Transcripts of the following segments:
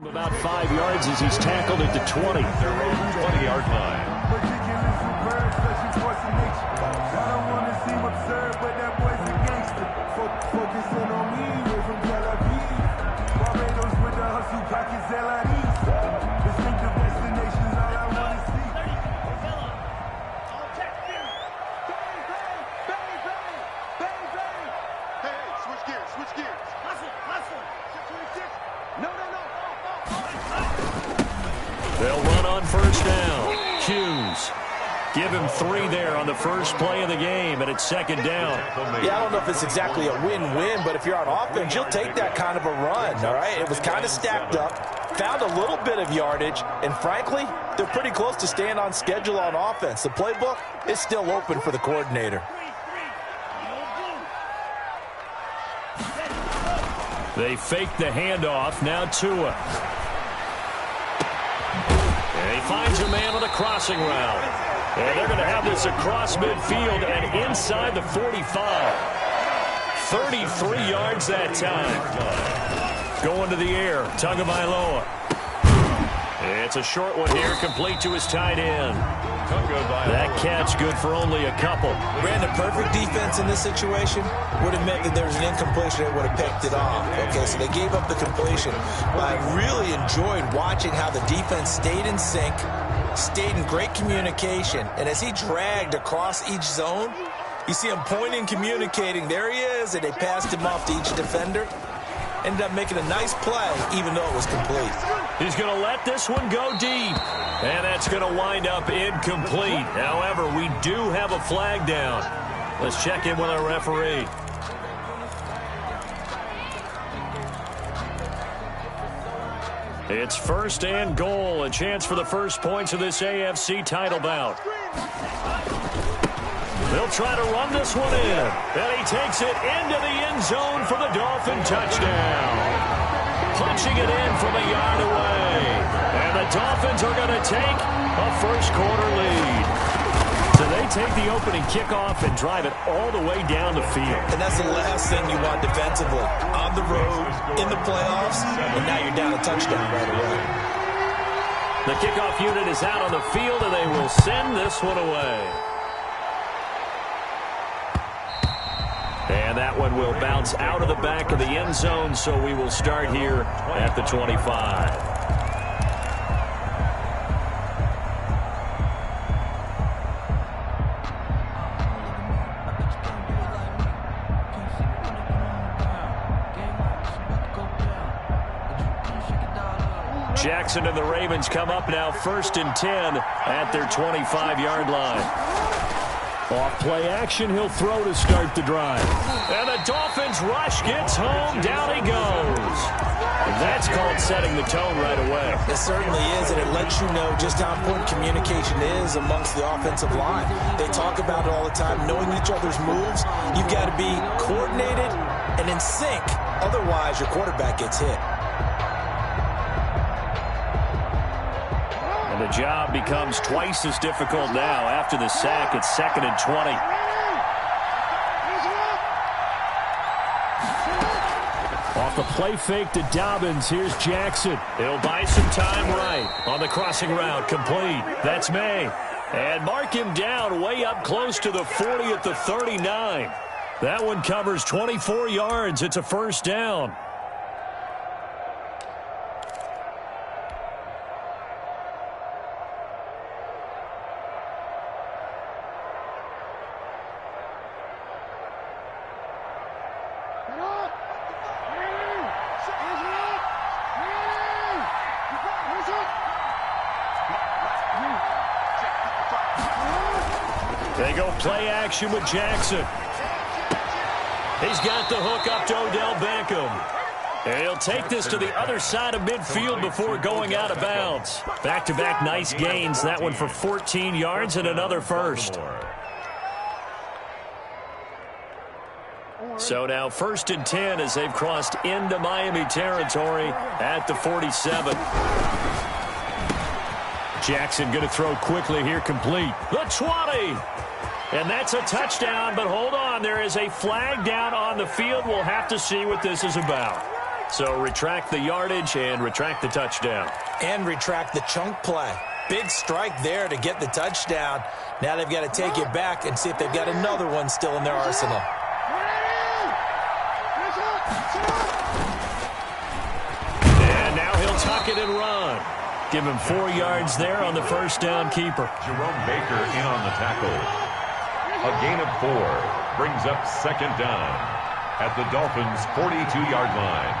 About 5 yards as he's tackled at the 20. They're on the 20-yard line. They'll run on first down. Hughes. Give him 3 there on the first play of the game, and it's second down. Yeah, I don't know if it's exactly a win-win, but if you're on offense, you'll take that kind of a run, all right? It was kind of stacked up, found a little bit of yardage, and frankly, they're pretty close to staying on schedule on offense. The playbook is still open for the coordinator. They fake the handoff. Now Tua. And he finds a man on the crossing route. And they're going to have this across midfield and inside the 45. 33 yards that time. Going to the air. Tagovailoa. It's a short one here, complete to his tight end. That catch good for only a couple. Ran the perfect defense in this situation. Would have meant that there was an incompletion that would have picked it off. Okay, so they gave up the completion. But I really enjoyed watching how the defense stayed in sync, stayed in great communication, and as he dragged across each zone, you see him pointing, communicating. There he is, and they passed him off to each defender. Ended up making a nice play, even though it was complete. He's going to let this one go deep. And that's going to wind up incomplete. However, we do have a flag down. Let's check in with our referee. It's first and goal. A chance for the first points of this AFC title bout. They'll try to run this one in. And he takes it into the end zone for the Dolphin touchdown. Punching it in from a yard away. And the Dolphins are going to take a first-quarter lead. So they take the opening kickoff and drive it all the way down the field. And that's the last thing you want defensively. On the road, in the playoffs, and now you're down a touchdown right away. The kickoff unit is out on the field, and they will send this one away. And that one will bounce out of the back of the end zone, so we will start here at the 25. Jackson and the Ravens come up now first and 10 at their 25-yard line. Off play action, he'll throw to start the drive. And the Dolphins rush gets home, down he goes. And that's called setting the tone right away. It certainly is, and it lets you know just how important communication is amongst the offensive line. They talk about it all the time, knowing each other's moves. You've got to be coordinated and in sync. Otherwise, your quarterback gets hit. The job becomes twice as difficult now after the sack. It's second and 20. Off the play fake to Dobbins. Here's Jackson. He'll buy some time right on the crossing route. Complete. That's May. And mark him down way up close to the 40 at the 39. That one covers 24 yards. It's a first down. They go play action with Jackson. He's got the hook up to Odell Beckham. And he'll take this to the other side of midfield before going out of bounds. Back-to-back nice gains. That one for 14 yards and another first. So now first and 10 as they've crossed into Miami territory at the 47. Jackson going to throw quickly here, complete. The 20. And that's a touchdown, but hold on. There is a flag down on the field. We'll have to see what this is about. So retract the yardage and retract the touchdown. And retract the chunk play. Big strike there to get the touchdown. Now they've got to take it back and see if they've got another one still in their arsenal. And now he'll tuck it and run. Give him 4 yards there on the first down keeper. Jerome Baker in on the tackle. A gain of 4 brings up second down at the Dolphins' 42-yard line.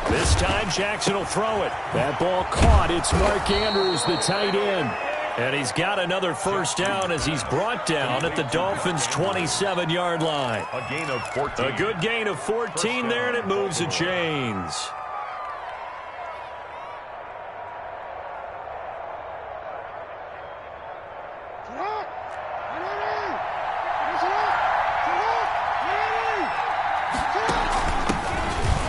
This time Jackson will throw it. That ball caught. It's Mark Andrews, the tight end. And he's got another first down as he's brought down at the Dolphins' 27-yard line. A gain of 14. A good gain of 14 there, and it moves the chains.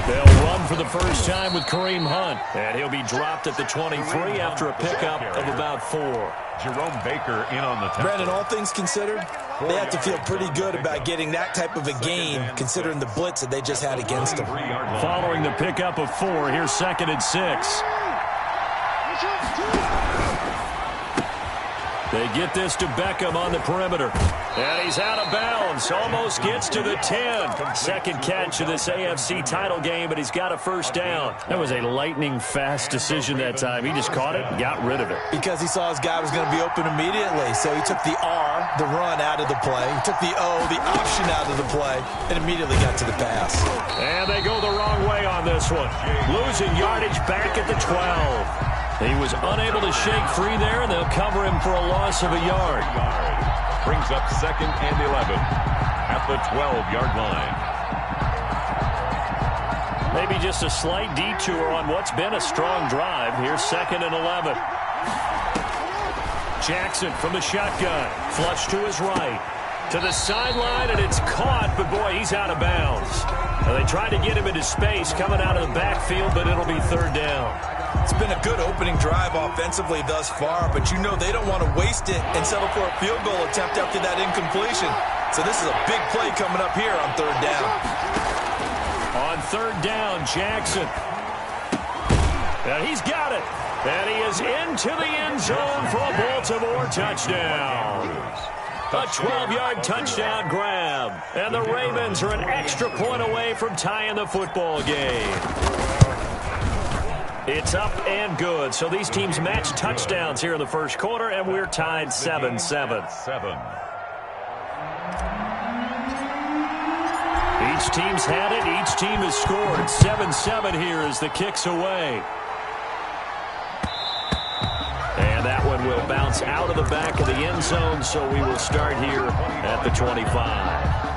They'll run for the first time with Kareem Hunt, and he'll be dropped at the 23 after a pickup of about 4. Jerome Baker in on the tackle. Brandon, all things considered, they have to feel pretty good about getting that type of a gain considering the blitz that they just had against them. Following the pickup of 4, here's 2nd and 6. They get this to Beckham on the perimeter. And he's out of bounds. Almost gets to the 10. Second catch of this AFC title game, but he's got a first down. That was a lightning-fast decision that time. He just caught it and got rid of it. Because he saw his guy was going to be open immediately. So he took the R, the run, out of the play. He took the O, the option, out of the play, and immediately got to the pass. And they go the wrong way on this one. Losing yardage back at the 12. He was unable to shake free there, and they'll cover him for a loss of a yard. Brings up 2nd and 11 at the 12-yard line. Maybe just a slight detour on what's been a strong drive. Here's 2nd and 11. Jackson from the shotgun. Flush to his right. To the sideline, and it's caught, but boy, he's out of bounds. Now, they tried to get him into space coming out of the backfield, but it'll be 3rd down. It's been a good opening drive offensively thus far, but you know they don't want to waste it and settle for a field goal attempt after that incompletion. So this is a big play coming up here on 3rd down. On 3rd down, Jackson. And he's got it. And he is into the end zone for a Baltimore touchdown. A 12-yard touchdown grab. And the Ravens are an extra point away from tying the football game. It's up and good. So these teams match touchdowns here in the first quarter, and we're tied 7-7. Each team's had it. Each team has scored. 7-7 here as the kick's away. And that one will bounce out of the back of the end zone, so we will start here at the 25.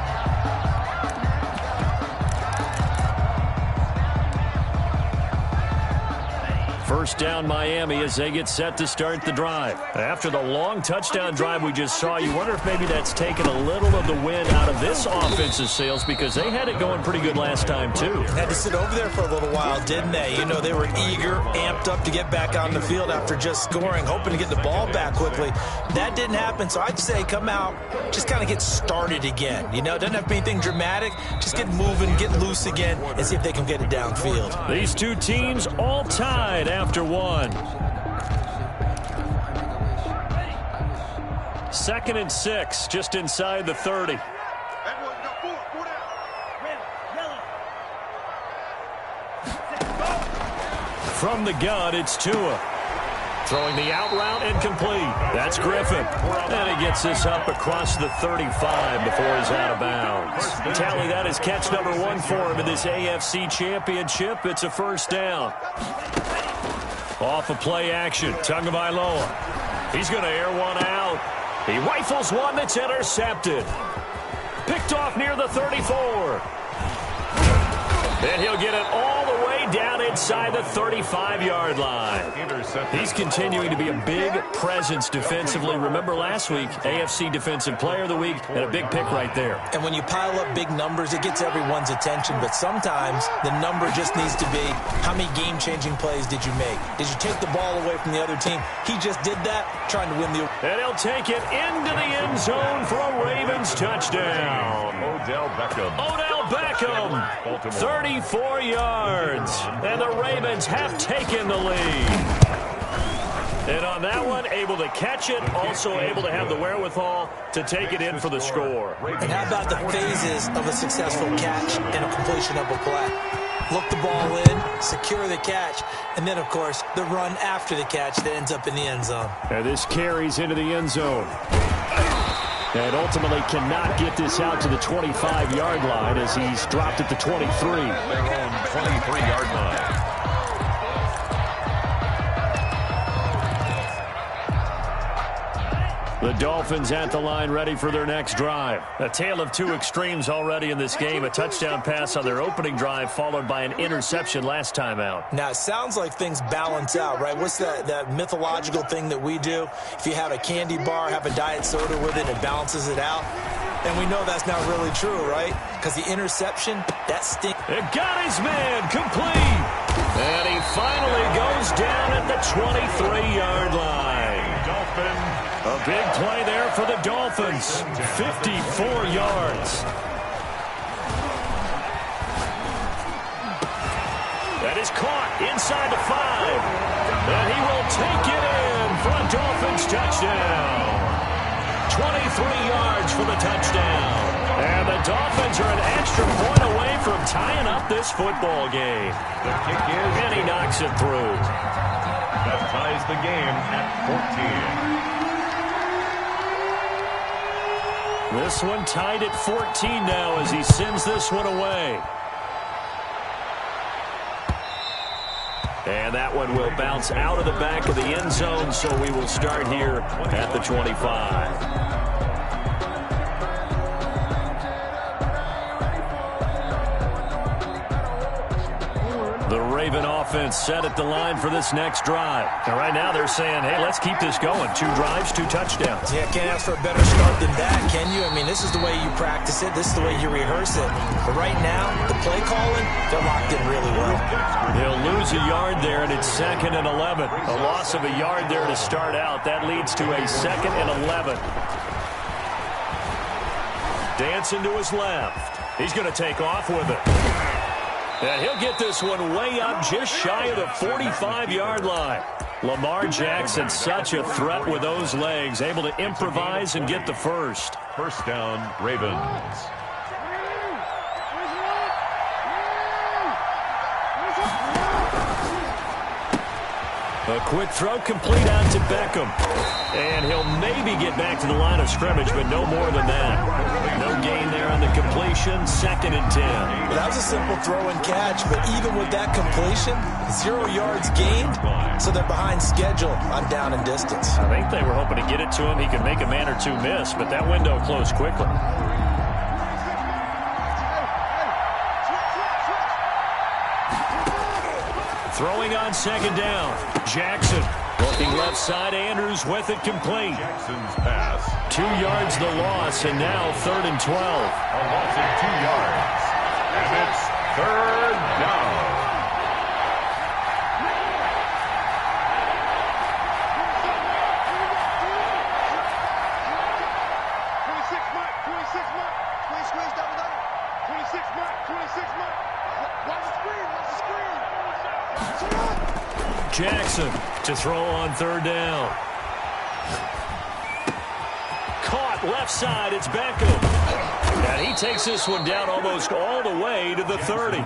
First down Miami as they get set to start the drive. After the long touchdown drive we just saw, you wonder if maybe that's taken a little of the wind out of this offensive sails because they had it going pretty good last time too. Had to sit over there for a little while, didn't they? You know, they were eager, amped up to get back on the field after just scoring, hoping to get the ball back quickly. That didn't happen, so I'd say come out, just kind of get started again. You know, doesn't have to be anything dramatic. Just get moving, get loose again, and see if they can get it downfield. These two teams all tied after one. 2nd and 6, just inside the 30. From the gun, it's Tua. Throwing the out route incomplete. That's Griffin. And he gets this up across the 35 before he's out of bounds. Tally that is catch number 1 for him in this AFC Championship. It's a first down. Off of play action, Tagovailoa. He's going to air one out. He rifles one that's intercepted. Picked off near the 34. And he'll get it all the way down down inside the 35-yard line. He's continuing to be a big presence defensively. Remember last week, AFC Defensive Player of the Week, and a big pick right there. And when you pile up big numbers, it gets everyone's attention. But sometimes the number just needs to be, how many game-changing plays did you make? Did you take the ball away from the other team? He just did that, trying to win the... And he'll take it into the end zone for a Ravens touchdown. Odell Beckham, 34 yards. And the Ravens have taken the lead. And on that one, able to catch it, also able to have the wherewithal to take it in for the score. And how about the phases of a successful catch and a completion of a play? Look the ball in, secure the catch, and then, of course, the run after the catch that ends up in the end zone. And this carries into the end zone. And ultimately cannot get this out to the 25-yard line as he's dropped at the 23. Their own 23-yard line. The Dolphins at the line, ready for their next drive. A tale of two extremes already in this game. A touchdown pass on their opening drive, followed by an interception last time out. Now, it sounds like things balance out, right? What's that mythological thing that we do? If you have a candy bar, have a diet soda with it, it balances it out. And we know that's not really true, right? Because the interception, that stinks. It got his man complete. And he finally goes down at the 23-yard line. A big play there for the Dolphins. 54 yards. That is caught inside the 5. And he will take it in for a Dolphins touchdown. 23 yards for the touchdown. And the Dolphins are an extra point away from tying up this football game. The kick is... And he knocks it through. That ties the game at 14. This one tied at 14 now as he sends this one away. And that one will bounce out of the back of the end zone, so we will start here at the 25. The Raven offense set at the line for this next drive. And right now they're saying, hey, let's keep this going. 2 drives, 2 touchdowns. Yeah, can't ask for a better start than that, can you? I mean, this is the way you practice it. This is the way you rehearse it. But right now, the play calling, they're locked in really well. He'll lose a yard there, and it's 2nd and 11. A loss of a yard there to start out. That leads to a 2nd and 11. Dancing to his left. He's going to take off with it. And he'll get this one way up just shy of the 45-yard line. Lamar Jackson, such a threat with those legs, able to improvise and get the first. First down, Ravens. A quick throw complete out to Beckham. And he'll maybe get back to the line of scrimmage, but no more than that. No gain there on the completion, 2nd and 10. Well, that was a simple throw and catch, but even with that completion, 0 yards gained, so they're behind schedule on down and distance. I think they were hoping to get it to him. He could make a man or two miss, but that window closed quickly. Throwing on 2nd down. Jackson looking left side. Andrews with it complete. Jackson's pass. 2 yards the loss, and now 3rd and 12. A loss of 2 yards. And it's 3rd down. Jackson to throw on 3rd down. Caught left side. It's Beckham. And he takes this one down almost all the way to the 30.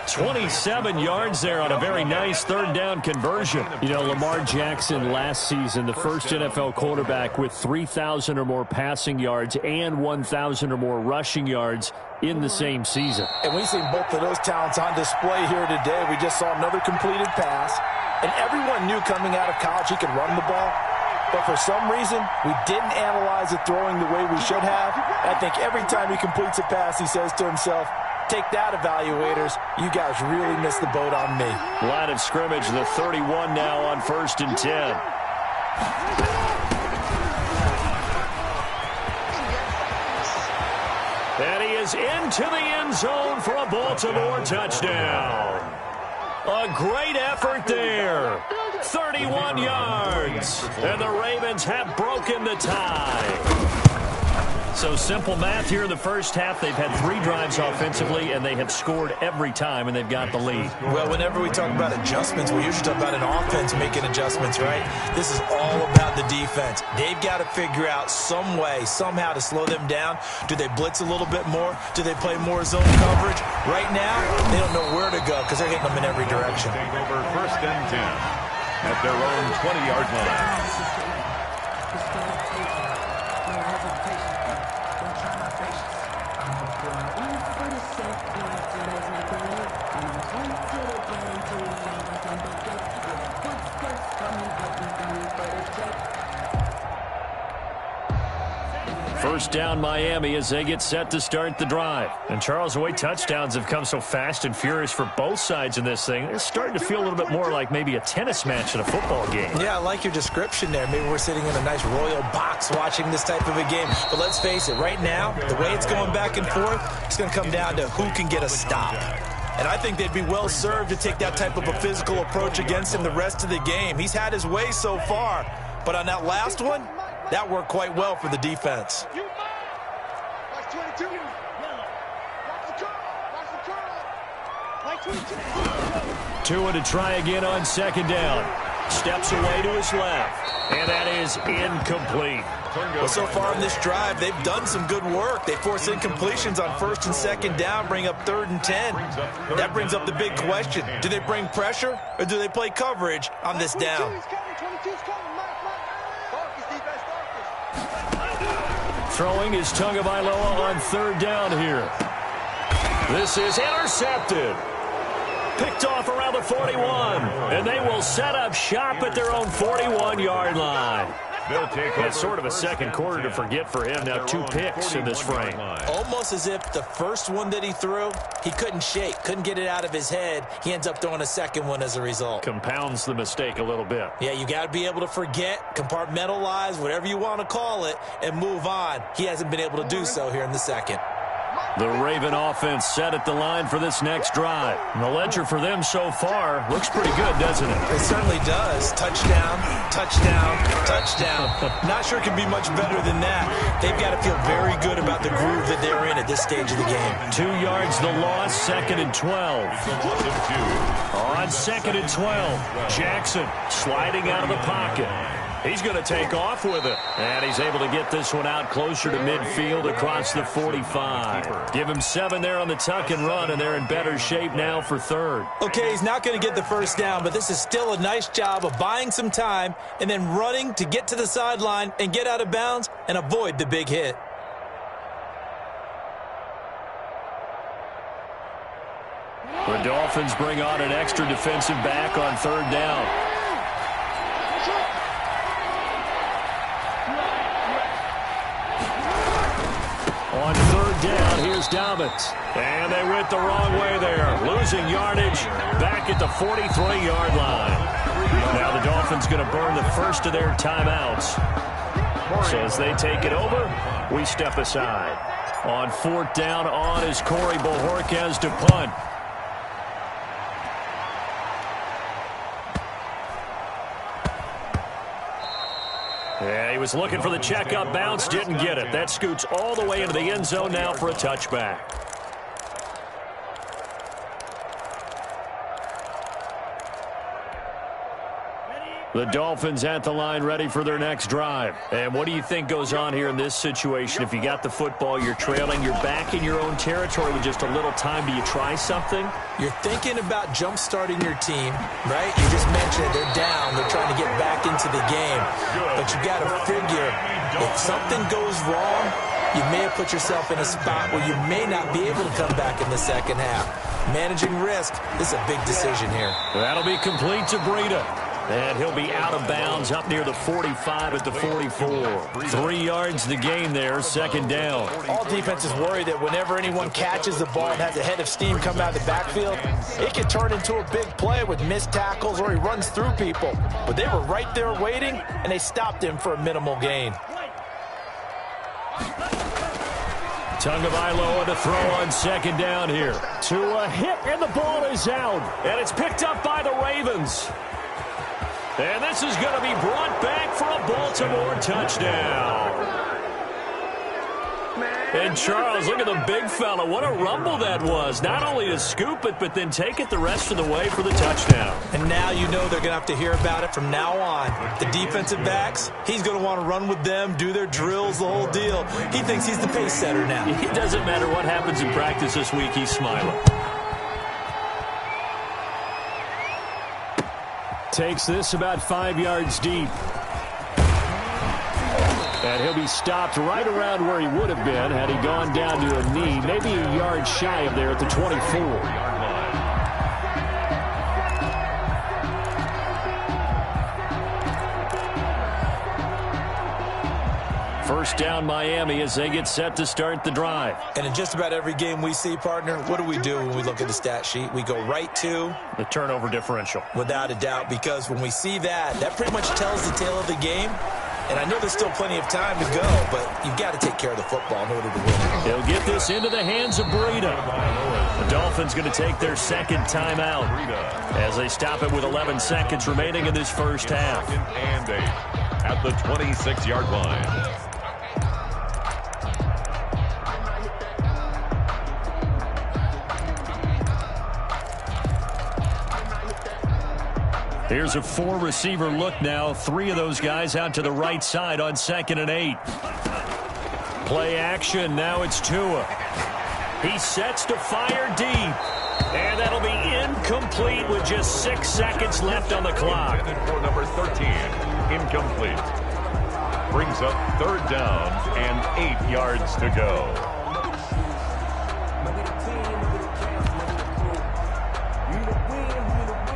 27 yards there on a very nice 3rd down conversion. You know, Lamar Jackson last season, the first NFL quarterback with 3,000 or more passing yards and 1,000 or more rushing yards in the same season. And we've seen both of those talents on display here today. We just saw another completed pass. And everyone knew coming out of college he could run the ball. But for some reason, we didn't analyze the throwing the way we should have. I think every time he completes a pass, he says to himself, Take that, evaluators. You guys really missed the boat on me. Line of scrimmage, the 31 now on 1st and 10. And he is into the end zone for a Baltimore touchdown. A great effort there. 31 yards. And the Ravens have broken the tie. So simple math here in the first half. They've had 3 drives offensively, and they have scored every time, and they've got the lead. Well, whenever we talk about adjustments, we usually talk about an offense making adjustments, right? This is all about the defense. They've got to figure out some way, somehow to slow them down. Do they blitz a little bit more? Do they play more zone coverage? Right now, they don't know where to go because they're hitting them in every direction. Take over 1st and 10 at their own 20-yard line. First down Miami as they get set to start the drive. And Charles, the way touchdowns have come so fast and furious for both sides in this thing, it's starting to feel a little bit more like maybe a tennis match in a football game. Yeah, I like your description there. Maybe we're sitting in a nice royal box watching this type of a game. But let's face it, right now, the way it's going back and forth, it's going to come down to who can get a stop. And I think they'd be well served to take that type of a physical approach against him the rest of the game. He's had his way so far. But on that last one, that worked quite well for the defense. Tua to try again on 2nd down. Steps away to his left. And that is incomplete. Well, so far in this drive, they've done some good work. They force incompletions on 1st and 2nd down, bring up 3rd and 10. That brings up the big question. Do they bring pressure or do they play coverage on this down? Throwing is Tagovailoa on 3rd down here. This is intercepted. Picked off around the 41. And they will set up shop at their own 41-yard line. That's sort of a second quarter to forget for him. Now 2 picks in this frame. Almost as if the first one that he threw, he couldn't shake, couldn't get it out of his head. He ends up throwing a second one as a result. Compounds the mistake a little bit. Yeah, you got to be able to forget, compartmentalize, whatever you want to call it, and move on. He hasn't been able to do so here in the second. The Raven offense set at the line for this next drive. And the ledger for them so far looks pretty good, doesn't it? It certainly does. Touchdown, touchdown, touchdown. Not sure it can be much better than that. They've got to feel very good about the groove that they're in at this stage of the game. 2 yards the loss, 2nd and 12. On 2nd and 12, Jackson sliding out of the pocket. He's going to take off with it. And he's able to get this one out closer to midfield across the 45. Give him 7 there on the tuck and run, and they're in better shape now for 3rd. Okay, he's not going to get the first down, but this is still a nice job of buying some time and then running to get to the sideline and get out of bounds and avoid the big hit. The Dolphins bring on an extra defensive back on 3rd down. On 3rd down, here's Dobbins. And they went the wrong way there. Losing yardage back at the 43-yard line. Now the Dolphins going to burn the first of their timeouts. So as they take it over, we step aside. On 4th down, on is Corey Bojorquez to punt. Yeah, he was looking for the check-up bounce, didn't get it. That scoots all the way into the end zone now for a touchback. The Dolphins at the line ready for their next drive. And what do you think goes on here in this situation? If you got the football, you're trailing, you're back in your own territory with just a little time. Do you try something? You're thinking about jump-starting your team, right? You just mentioned it. They're down. They're trying to get back into the game. But you got to figure, if something goes wrong, you may have put yourself in a spot where you may not be able to come back in the second half. Managing risk, this is a big decision here. That'll be complete to Breida. And he'll be out of bounds up near the 45 at the 44. 3 yards the gain there, second down. All defenses worry that whenever anyone catches the ball and has a head of steam come out of the backfield, it can turn into a big play with missed tackles or he runs through people. But they were right there waiting, and they stopped him for a minimal gain. Tagovailoa to throw on second down here. To a hit, and the ball is out. And it's picked up by the Ravens. And this is going to be brought back for a Baltimore touchdown. And Charles, look at the big fella. What a rumble that was. Not only to scoop it, but then take it the rest of the way for the touchdown. And now you know they're going to have to hear about it from now on. The defensive backs, he's going to want to run with them, do their drills, the whole deal. He thinks he's the pace setter now. It doesn't matter what happens in practice this week, he's smiling. Takes this about 5 yards deep. And he'll be stopped right around where he would have been had he gone down to a knee, maybe a yard shy of there at the 24. First down Miami as they get set to start the drive. And in just about every game we see, partner, what do we do when we look at the stat sheet? We go right to the turnover differential. Without a doubt, because when we see that, that pretty much tells the tale of the game. And I know there's still plenty of time to go, but you've got to take care of the football in order to win. They'll get this into the hands of Breida. The Dolphins going to take their second timeout as they stop it with 11 seconds remaining in this first half. And 8 at the 26-yard line. Here's a 4-receiver look now. 3 of those guys out to the right side on 2nd and 8. Play action. Now it's Tua. He sets to fire deep. And that'll be incomplete with just 6 seconds left on the clock. For number 13, incomplete. Brings up 3rd down and 8 yards to go.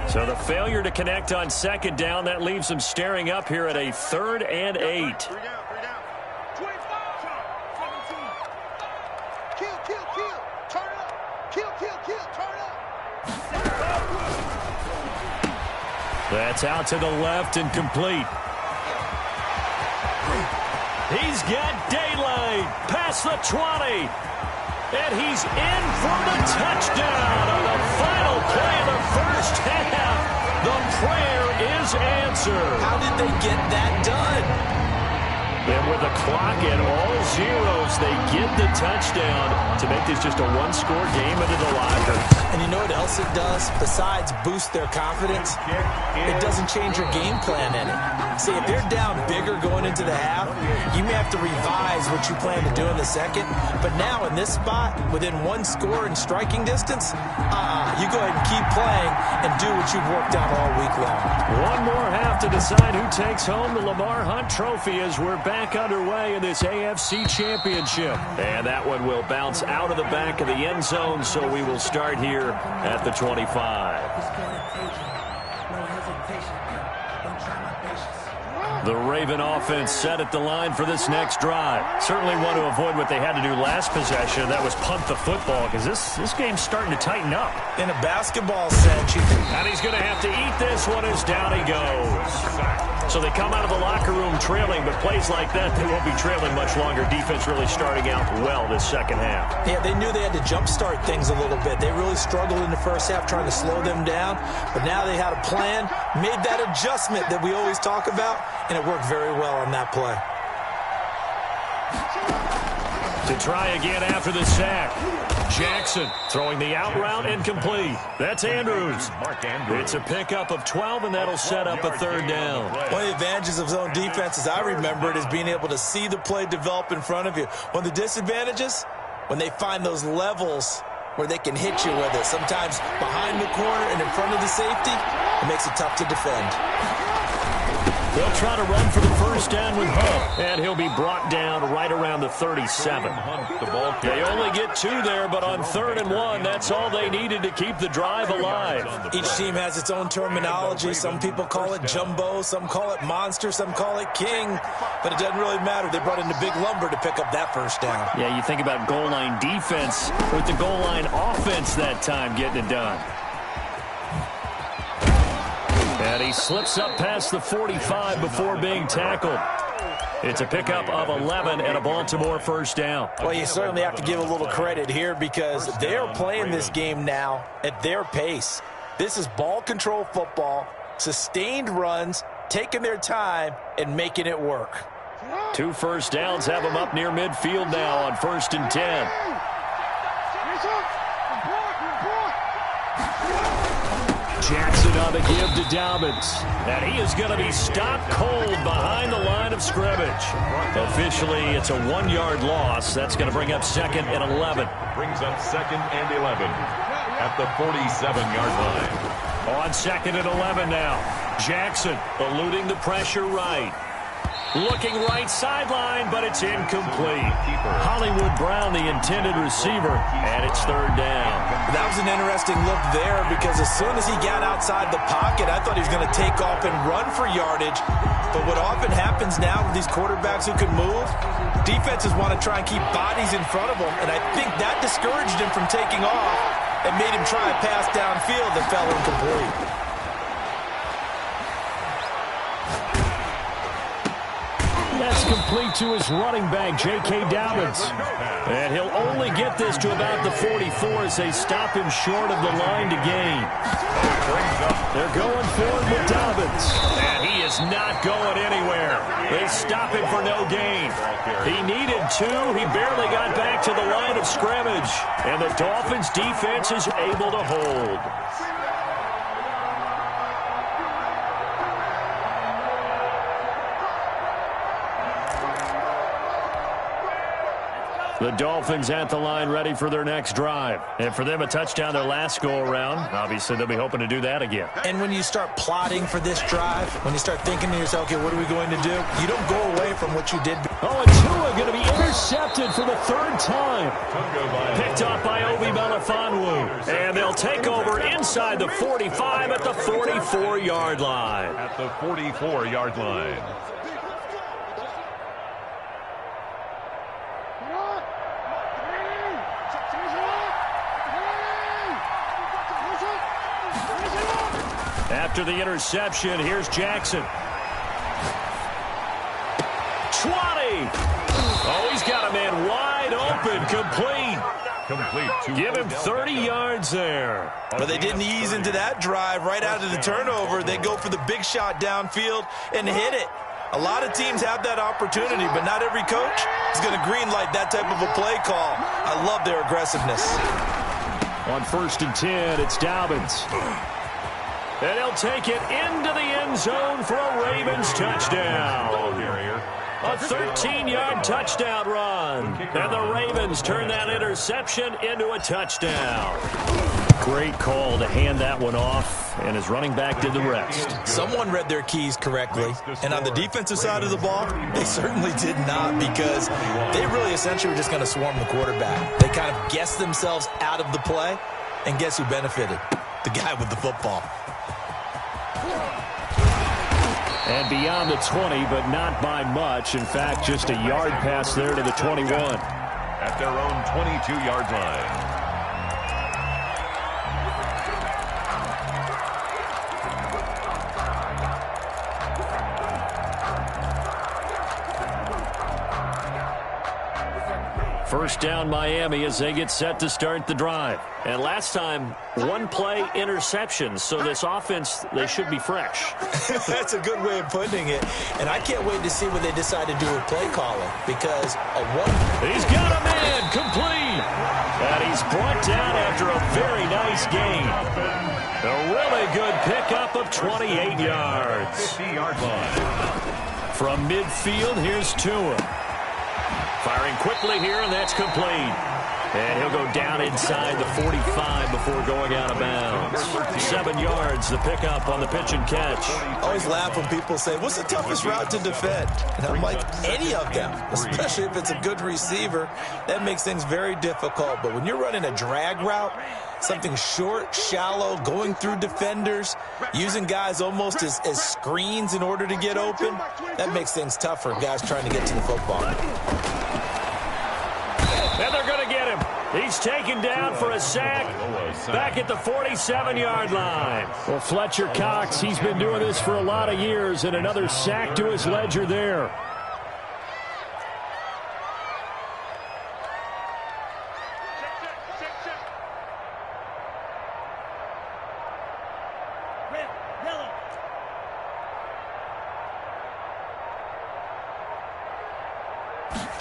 So the failure to connect on 2nd down, that leaves them staring up here at a 3rd and 8. That's out to the left and complete. He's got daylight past the 20. And he's in for the touchdown on the final play of the first half. The prayer is answered. How did they get that done? And with the clock at all zeros, they get the touchdown to make this just a one-score game into the locker. And you know what else it does? Besides boost their confidence, it doesn't change your game plan any. See, if they're down bigger going into the half, you may have to revise what you plan to do in the second. But now in this spot, within 1 score in striking distance, you go ahead and keep playing and do what you've worked on all week long. One more half to decide who takes home the Lamar Hunt Trophy as we're back underway in this AFC Championship. And that one will bounce out of the back of the end zone, so we will start here at the 25. The Raven offense set at the line for this next drive. Certainly want to avoid what they had to do last possession. That was punt the football, because this game's starting to tighten up. In a basketball sense, and he's going to have to eat this one as down he goes. So they come out of the locker room trailing, but plays like that, they won't be trailing much longer. Defense really starting out well this second half. Yeah, they knew they had to jumpstart things a little bit. They really struggled in the first half trying to slow them down, but now they had a plan, made that adjustment that we always talk about, and it worked very well on that play. To try again after the sack. Jackson throwing the out route incomplete. That's Andrews. It's a pickup of 12, and that'll set up a 3rd down. One of the advantages of zone defense, as I remember it, is being able to see the play develop in front of you. One of the disadvantages, when they find those levels where they can hit you with it, sometimes behind the corner and in front of the safety, it makes it tough to defend. They'll try to run for the first down with Hunt, and he'll be brought down right around the 37. They only get 2 there, but on 3rd and 1, that's all they needed to keep the drive alive. Each team has its own terminology. Some people call it jumbo, some call it monster, some call it king, but it doesn't really matter. They brought in the big lumber to pick up that first down. Yeah, you think about goal line defense with the goal line offense that time getting it done. And he slips up past the 45 before being tackled. It's a pickup of 11 and a Baltimore first down. Well, you certainly have to give a little credit here because they are playing this game now at their pace. This is ball control football, sustained runs, taking their time, and making it work. 2 first downs have them up near midfield now on 1st and 10. Jackson on the give to Dobbins. And he is going to be stopped cold behind the line of scrimmage. Officially, it's a 1-yard loss. That's going to bring up 2nd and 11. Brings up 2nd and 11 at the 47-yard line. On 2nd and 11 now. Jackson eluding the pressure right. Looking right sideline, but it's incomplete. Hollywood Brown, the intended receiver, and it's 3rd down. That was an interesting look there because as soon as he got outside the pocket, I thought he was going to take off and run for yardage. But what often happens now with these quarterbacks who can move, defenses want to try and keep bodies in front of them, and I think that discouraged him from taking off and made him try a pass downfield that fell incomplete. That's complete to his running back, J.K. Dobbins. And he'll only get this to about the 44 as they stop him short of the line to gain. They're going forward with Dobbins. And he is not going anywhere. They stop him for no gain. He needed 2. He barely got back to the line of scrimmage. And the Dolphins' defense is able to hold. The Dolphins at the line ready for their next drive. And for them, a touchdown their last go-around. Obviously, they'll be hoping to do that again. And when you start plotting for this drive, when you start thinking to yourself, okay, what are we going to do? You don't go away from what you did. Oh, and Tua going to be intercepted for the 3rd time. Picked off by Obi Melifonwu. And they'll take over inside the 45 at the 44-yard line. At the 44-yard line. After the interception, here's Jackson. 20. Oh, he's got a man wide open, complete. Give him 30 yards there. But they didn't ease into that drive right out of the turnover. They go for the big shot downfield and hit it. A lot of teams have that opportunity, but not every coach is going to greenlight that type of a play call. I love their aggressiveness. On 1st and 10, it's Dobbins. And he'll take it into the end zone for a Ravens touchdown. A 13-yard touchdown run. And the Ravens turn that interception into a touchdown. Great call to hand that one off, and his running back did the rest. Someone read their keys correctly, and on the defensive side of the ball, they certainly did not because they really essentially were just going to swarm the quarterback. They kind of guessed themselves out of the play, and guess who benefited? The guy with the football. And beyond the 20, but not by much. In fact, just a yard pass there to the 21. At their own 22-yard line. First down Miami as they get set to start the drive. And last time, 1-play interception. So this offense, they should be fresh. That's a good way of putting it. And I can't wait to see what they decide to do with play calling. Because he's got a man complete. And he's brought down after a very nice gain. A really good pickup of 28 yards. 50-yard line. From midfield, here's Tua. Firing quickly here, and that's complete. And he'll go down inside the 45 before going out of bounds. 7 yards, the pickup on the pitch and catch. I always laugh when people say, what's the toughest route to defend? And I'm like, any of them, especially if it's a good receiver. That makes things very difficult. But when you're running a drag route, something short, shallow, going through defenders, using guys almost as screens in order to get open, that makes things tough for guys trying to get to the football. And they're going to get him. He's taken down for a sack back at the 47-yard line. Well, Fletcher Cox, he's been doing this for a lot of years, and another sack to his ledger there.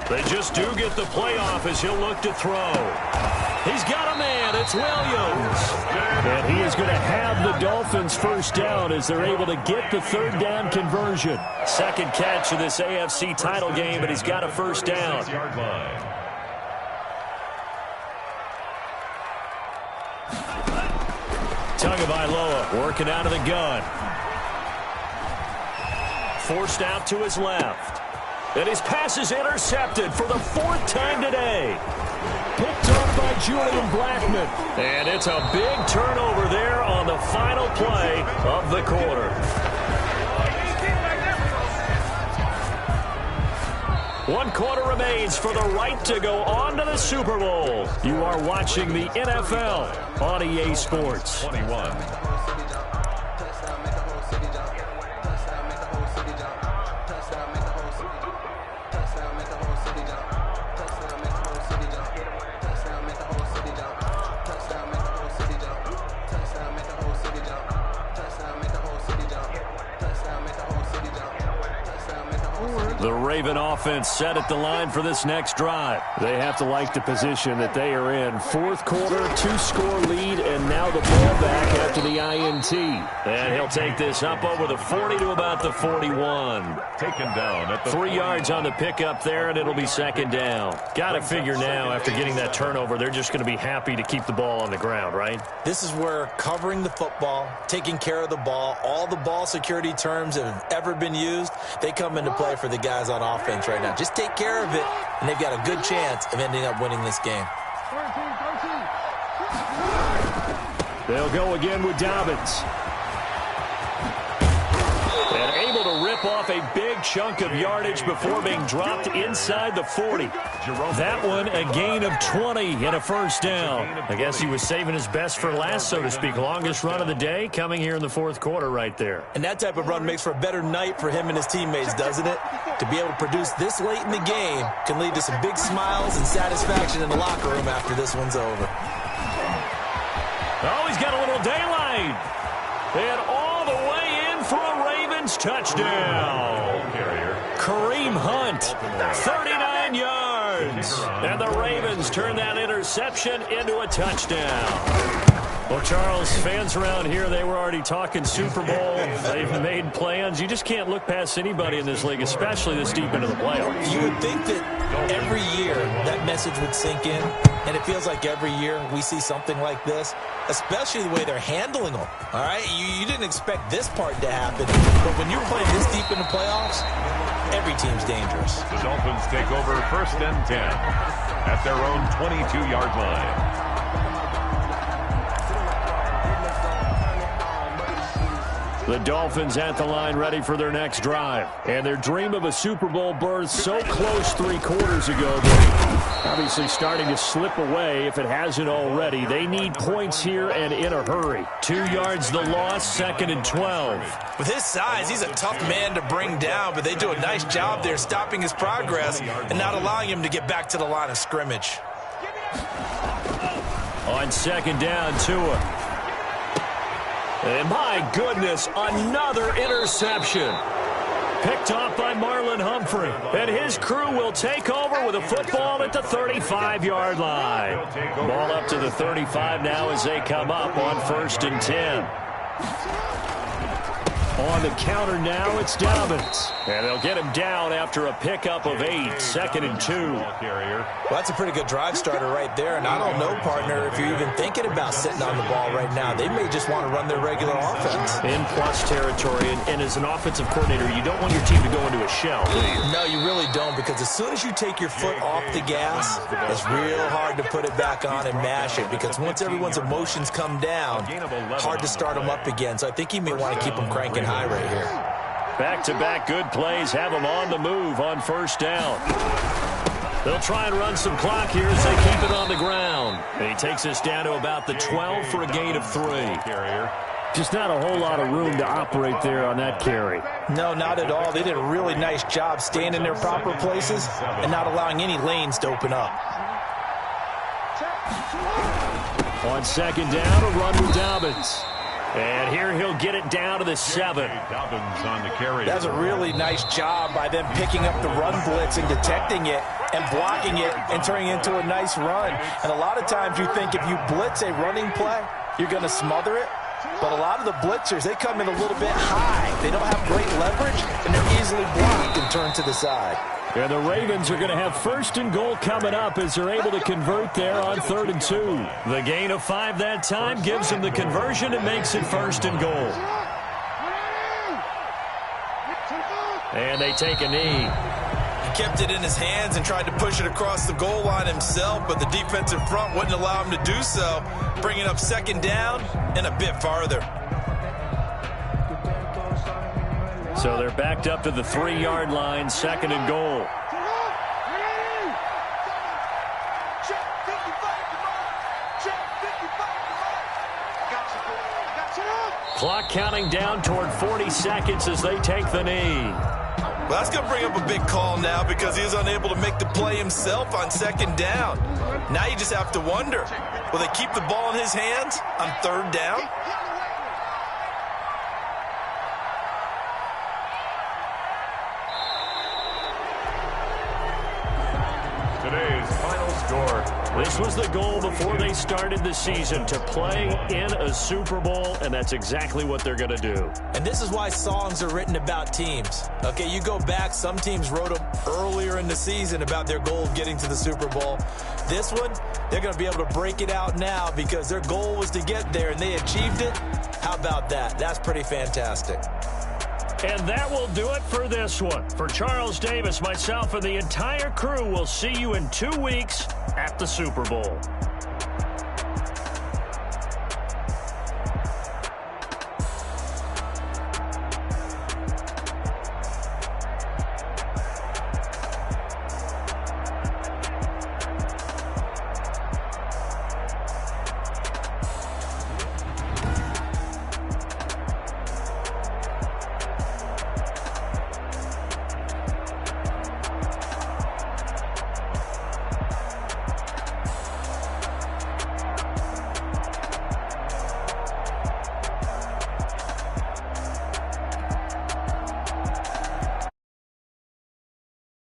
They just do get the playoff as he'll look to throw. He's got a man. It's Williams. And he is going to have the Dolphins first down as they're able to get the third down conversion. Second catch of this AFC title game, and he's got a first down. Tagovailoa working out of the gun. Forced out to his left. And his pass is intercepted for the 4th time today. Picked off by Julian Blackmon. And it's a big turnover there on the final play of the quarter. One quarter remains for the right to go on to the Super Bowl. You are watching the NFL on EA Sports. 21. The Raven offense set at the line for this next drive. They have to like the position that they are in. 4th quarter, 2-score lead, and now the ball back after the INT. And he'll take this up over the 40 to about the 41. Taken down at the 3 yards on the pickup there, and it'll be second down. Got to figure now, after getting that turnover, they're just going to be happy to keep the ball on the ground, right? This is where covering the football, taking care of the ball, all the ball security terms that have ever been used, they come into play for the guys on offense right now. Just take care of it, and they've got a good chance of ending up winning this game. They'll go again with Dobbins. And able to rip off a big chunk of yardage before being dropped inside the 40. That one, a gain of 20 and a first down. I guess he was saving his best for last, so to speak. Longest run of the day coming here in the 4th quarter right there. And that type of run makes for a better night for him and his teammates, doesn't it? To be able to produce this late in the game can lead to some big smiles and satisfaction in the locker room after this one's over. Oh, he's got a little daylight. And all the way in for a Ravens touchdown. Kareem Hunt, 39 yards. And the Ravens turn that interception into a touchdown. Well, Charles, fans around here, they were already talking Super Bowl. They've made plans. You just can't look past anybody in this league, especially this deep into the playoffs. You would think that every year that message would sink in, and it feels like every year we see something like this, especially the way they're handling them. All right, you didn't expect this part to happen, but when you're playing this deep in the playoffs, every team's dangerous. The Dolphins take over 1st and 10 at their own 22-yard line. The Dolphins at the line ready for their next drive. And their dream of a Super Bowl berth so close 3 quarters ago, but obviously starting to slip away if it hasn't already. They need points here and in a hurry. 2 yards the loss, 2nd and 12. With his size, he's a tough man to bring down, but they do a nice job there stopping his progress and not allowing him to get back to the line of scrimmage. On 2nd down, Tua. And my goodness, another interception. Picked off by Marlon Humphrey. And his crew will take over with a football at the 35-yard line. Ball up to the 35 now as they come up on 1st and 10. On the counter now, it's Dobbins. And they'll get him down after a pickup of 8, 2nd and 2. Well, that's a pretty good drive starter right there. And I don't know, partner, if you're even thinking about sitting on the ball right now. They may just want to run their regular offense. In plus territory, and as an offensive coordinator, you don't want your team to go into a shell, do you? No, you really don't, because as soon as you take your foot off the gas, it's real hard to put it back on and mash it, because once everyone's emotions come down, hard to start them up again. So I think you may want to keep them cranking high right here. Back-to-back good plays have them on the move on first down. They'll try and run some clock here as they keep it on the ground. And he takes us down to about the 12 for a gain of 3. Just not a whole lot of room to operate there on that carry. No, not at all. They did a really nice job staying in their proper places and not allowing any lanes to open up. On second down, a run with Dobbins. And here he'll get it down to the 7. Dobbins on the carry. That's a really nice job by them picking up the run blitz and detecting it and blocking it and turning it into a nice run. And a lot of times you think if you blitz a running play, you're going to smother it. But a lot of the blitzers, they come in a little bit high. They don't have great leverage, and they're easily blocked and turned to the side. And the Ravens are going to have 1st and goal coming up as they're able to convert there on 3rd and 2. The gain of 5 that time gives them the conversion and makes it 1st and goal. And they take a knee. He kept it in his hands and tried to push it across the goal line himself, but the defensive front wouldn't allow him to do so, bringing up 2nd down and a bit farther. So they're backed up to the 3-yard line, 2nd and goal. Clock counting down toward 40 seconds as they take the knee. Well, that's going to bring up a big call now because he was unable to make the play himself on 2nd down. Now you just have to wonder, will they keep the ball in his hands on 3rd down? Today's final score. This was the goal before they started the season, to play in a Super Bowl, and that's exactly what they're going to do. And this is why songs are written about teams. Okay, you go back, some teams wrote them earlier in the season about their goal of getting to the Super Bowl. This one, they're going to be able to break it out now because their goal was to get there, and they achieved it. How about that? That's pretty fantastic. And that will do it for this one. For Charles Davis, myself, and the entire crew, we'll see you in 2 weeks at the Super Bowl.